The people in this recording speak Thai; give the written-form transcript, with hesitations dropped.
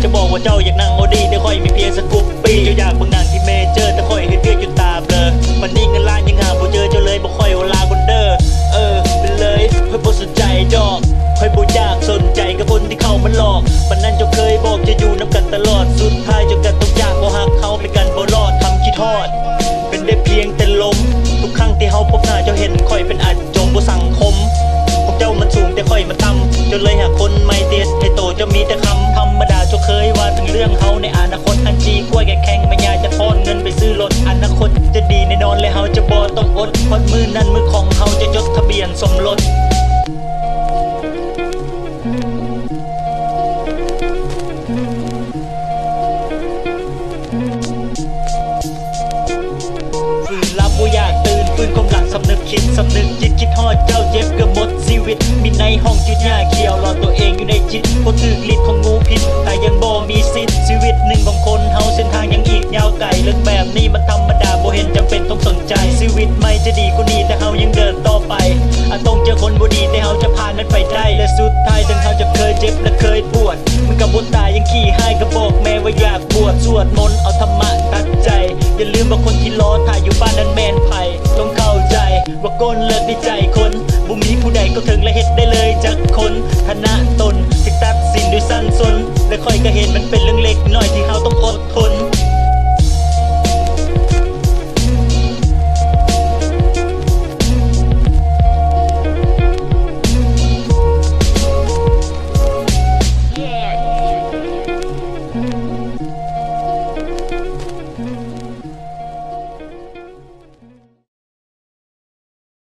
จะบอกว่าเจ้าอยากนั่งโอดีแต่ค่อยมีเพียงสกุปปี้เจ้าอยากเบิ่งหนังที่เมเจอร์แต่ค่อยเห็นเพียงจนตาเบลอมันนี่เงินล้านยังหาบ่เจอเจ้าเลยบ่ค่อยเวลาคนเด้อเป็นเลยค่อยบ่สนใจดอกค่อยบ่อยากสนใจกับคนที่เข้ามาหลอกปานนั้นเจ้าเคยบอกจะอยู่นำกันตลอดสุดท้ายเจ้าก็ต้องจากบ่ฮักเขาไปกันบ่รอดทำคิดทอดเป็นได้เพียงแต่ลมทุกครั้งที่เฮาพบหน้าเจ้าเห็นค่อยเป็นอาจจมบ่สังคมพวกเจ้ามันสูงแต่ค่อยมาต่ำจนเลยหาคนไม่เตสให้โตจะมีแต่คำธรรมดาเจ้าเคยว่าถึงเรื่องเฮาในอนาคตอันจีกล้วยแก่แข่งไม่ยาจะทอนเงินไปซื้อรถอนาคตจะดีแน่นอนเลยเฮาจะบ่ต้องอดพอดมือนั้นมือของเฮาจะจดทะเบียนสมรสบ่อยากตื่นฟื้นความหลังสำนึกคิดสำนึกจิตคิดฮอดเจ้าเจ็บเกือบหมดชีวิตมีในห้องจุดหญ้าเขียวรอตัวเองอยู่ในจิตพอถึกฤทธิ์ของงูพิษแต่ยังบ่มีสิทธิ์ชีวิตหนึ่งของคนเฮาเส้นทางยังอีกยาวไกลเรื่องแบบนี้มันธรรมดาบ่เห็นจำเป็นต้องสนใจชีวิตไม่จะดีกว่านี้แต่เฮายังเดินต่อไปอาจต้องเจอคนบ่ดีแต่เฮาจะผ่านมันไปได้และสุดท้ายถึงเฮาจะเคยเจ็บและเคยปวดมันก็บ่ตายยังขี้ให้ก็บอกแม่ว่าอยากบวชสวดมนต์เอาธรรมะตัดใจอย่าลืมว่าคนที่รอถ่ายอยู่บ้านนั้นแม่นไผต้องเข้าใจว่าก้นเลิกในใจคนบุมีผู้ใดก็ถึงและเฮ็ดได้เลยจากคนฐานะตนถึงตัดสินด้วยสั้นสนและค่อยก็เห็นมันเป็นเรื่องเล็กน้อยที่เฮาต้องอดทน